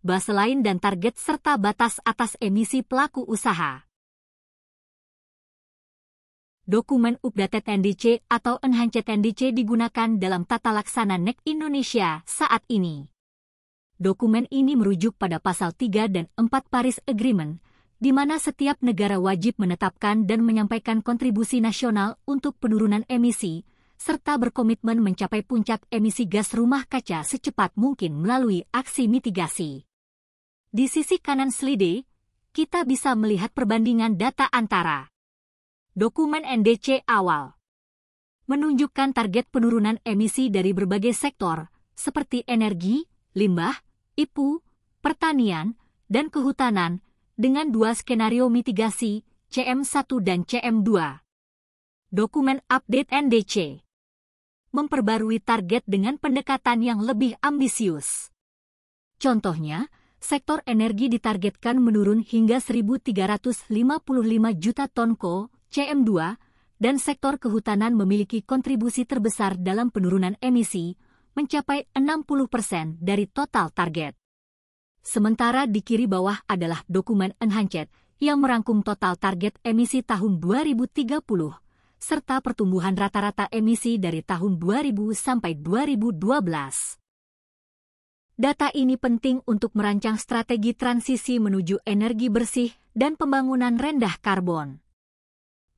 baseline dan target serta batas atas emisi pelaku usaha. Dokumen Updated NDC atau Enhanced NDC digunakan dalam tata laksana NEC Indonesia saat ini. Dokumen ini merujuk pada pasal 3 dan 4 Paris Agreement, di mana setiap negara wajib menetapkan dan menyampaikan kontribusi nasional untuk penurunan emisi, serta berkomitmen mencapai puncak emisi gas rumah kaca secepat mungkin melalui aksi mitigasi. Di sisi kanan slide, kita bisa melihat perbandingan data antara dokumen NDC awal menunjukkan target penurunan emisi dari berbagai sektor, seperti energi, limbah, IPU, pertanian, dan kehutanan, dengan dua skenario mitigasi, CM1 dan CM2. Dokumen Update NDC memperbarui target dengan pendekatan yang lebih ambisius. Contohnya, sektor energi ditargetkan menurun hingga 1.355 juta ton CM2, dan sektor kehutanan memiliki kontribusi terbesar dalam penurunan emisi, mencapai 60% dari total target. Sementara di kiri bawah adalah dokumen Enhanced yang merangkum total target emisi tahun 2030, serta pertumbuhan rata-rata emisi dari tahun 2000 sampai 2012. Data ini penting untuk merancang strategi transisi menuju energi bersih dan pembangunan rendah karbon.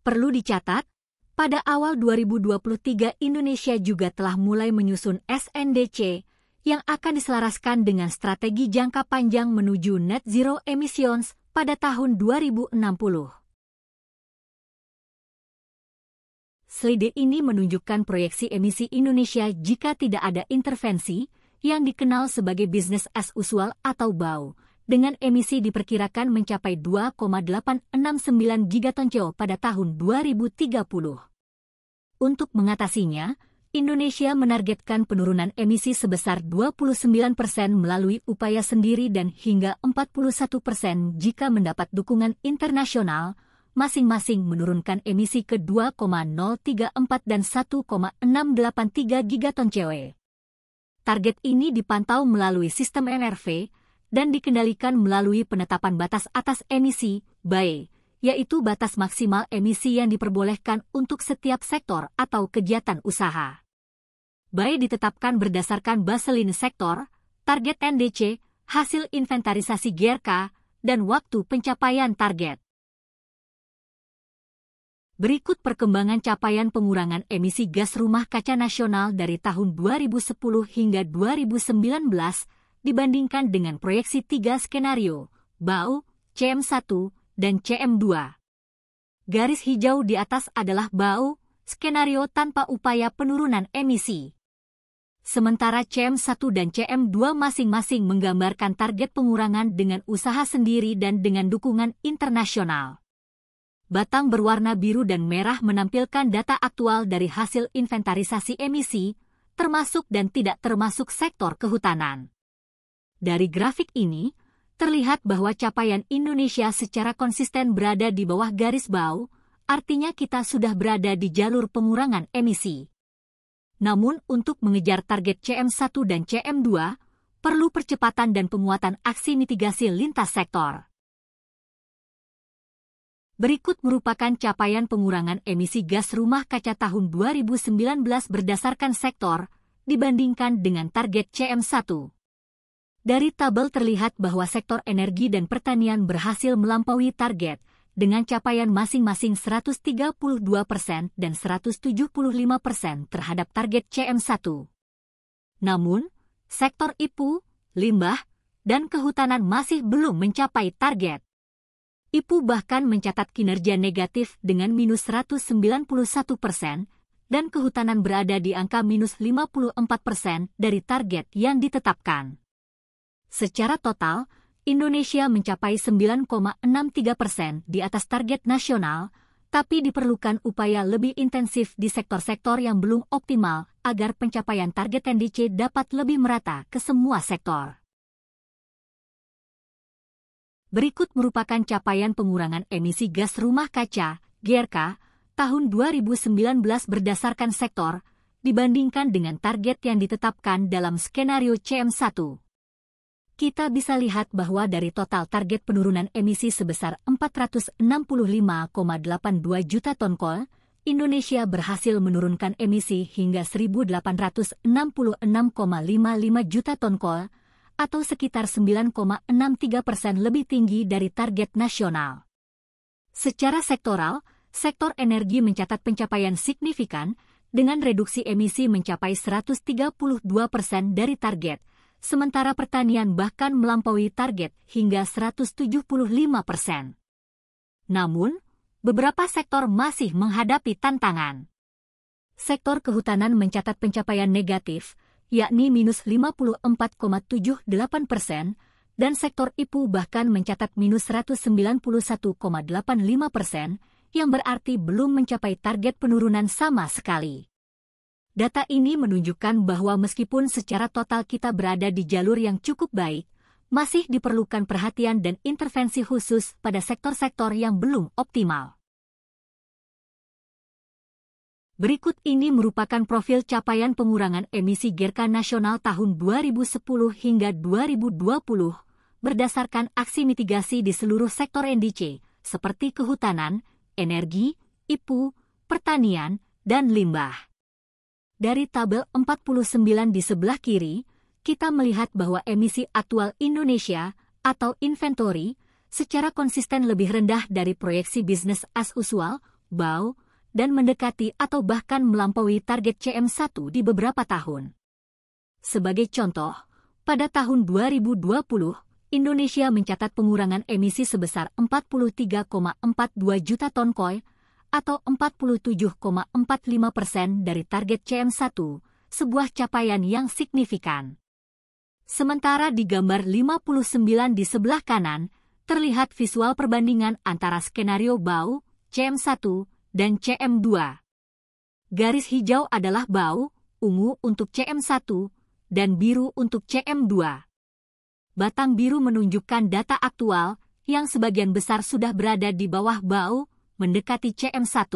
Perlu dicatat, pada awal 2023 Indonesia juga telah mulai menyusun SNDC yang akan diselaraskan dengan strategi jangka panjang menuju net zero emissions pada tahun 2060. Slide ini menunjukkan proyeksi emisi Indonesia jika tidak ada intervensi yang dikenal sebagai business as usual atau BAU, dengan emisi diperkirakan mencapai 2,869 gigaton CO pada tahun 2030. Untuk mengatasinya, Indonesia menargetkan penurunan emisi sebesar 29% melalui upaya sendiri dan hingga 41% jika mendapat dukungan internasional, masing-masing menurunkan emisi ke 2,034 dan 1,683 gigaton CO. Target ini dipantau melalui sistem NRV dan dikendalikan melalui penetapan batas atas emisi, BAE, yaitu batas maksimal emisi yang diperbolehkan untuk setiap sektor atau kegiatan usaha. BAE ditetapkan berdasarkan baseline sektor, target NDC, hasil inventarisasi GRK, dan waktu pencapaian target. Berikut perkembangan capaian pengurangan emisi gas rumah kaca nasional dari tahun 2010 hingga 2019 dibandingkan dengan proyeksi 3 skenario, BAU, CM1, dan CM2. Garis hijau di atas adalah BAU, skenario tanpa upaya penurunan emisi. Sementara CM1 dan CM2 masing-masing menggambarkan target pengurangan dengan usaha sendiri dan dengan dukungan internasional. Batang berwarna biru dan merah menampilkan data aktual dari hasil inventarisasi emisi, termasuk dan tidak termasuk sektor kehutanan. Dari grafik ini, terlihat bahwa capaian Indonesia secara konsisten berada di bawah garis BAU, artinya kita sudah berada di jalur pengurangan emisi. Namun untuk mengejar target CM1 dan CM2, perlu percepatan dan penguatan aksi mitigasi lintas sektor. Berikut merupakan capaian pengurangan emisi gas rumah kaca tahun 2019 berdasarkan sektor, dibandingkan dengan target CM1. Dari tabel terlihat bahwa sektor energi dan pertanian berhasil melampaui target, dengan capaian masing-masing 132% dan 175% terhadap target CM1. Namun, sektor IPU, limbah, dan kehutanan masih belum mencapai target. IPU bahkan mencatat kinerja negatif dengan minus 191%, dan kehutanan berada di angka minus 54% dari target yang ditetapkan. Secara total, Indonesia mencapai 9,63% di atas target nasional, tapi diperlukan upaya lebih intensif di sektor-sektor yang belum optimal agar pencapaian target NDC dapat lebih merata ke semua sektor. Berikut merupakan capaian pengurangan emisi gas rumah kaca, GRK, tahun 2019 berdasarkan sektor, dibandingkan dengan target yang ditetapkan dalam skenario CM1. kita bisa lihat bahwa dari total target penurunan emisi sebesar 465,82 juta ton kol, Indonesia berhasil menurunkan emisi hingga 1.866,55 juta ton kol, atau sekitar 9,63% lebih tinggi dari target nasional. Secara sektoral, sektor energi mencatat pencapaian signifikan dengan reduksi emisi mencapai 132% dari target, sementara pertanian bahkan melampaui target hingga 175%. Namun, beberapa sektor masih menghadapi tantangan. Sektor kehutanan mencatat pencapaian negatif, yakni minus 54,78%, dan sektor IPU bahkan mencatat minus 191,85%, yang berarti belum mencapai target penurunan sama sekali. Data ini menunjukkan bahwa meskipun secara total kita berada di jalur yang cukup baik, masih diperlukan perhatian dan intervensi khusus pada sektor-sektor yang belum optimal. Berikut ini merupakan profil capaian pengurangan emisi GERKA nasional tahun 2010 hingga 2020 berdasarkan aksi mitigasi di seluruh sektor NDC, seperti kehutanan, energi, IPU, pertanian, dan limbah. Dari tabel 49 di sebelah kiri, kita melihat bahwa emisi aktual Indonesia atau inventory secara konsisten lebih rendah dari proyeksi bisnis as usual, BAU, dan mendekati atau bahkan melampaui target CM1 di beberapa tahun. Sebagai contoh, pada tahun 2020, Indonesia mencatat pengurangan emisi sebesar 43,42 juta ton kol, atau 47,45% dari target CM1, sebuah capaian yang signifikan. Sementara di gambar 59 di sebelah kanan, terlihat visual perbandingan antara skenario BAU, CM1, dan CM2. Garis hijau adalah BAU, ungu untuk CM1, dan biru untuk CM2. Batang biru menunjukkan data aktual, yang sebagian besar sudah berada di bawah BAU, mendekati CM1.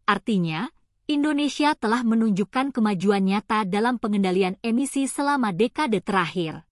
Artinya, Indonesia telah menunjukkan kemajuan nyata dalam pengendalian emisi selama dekade terakhir.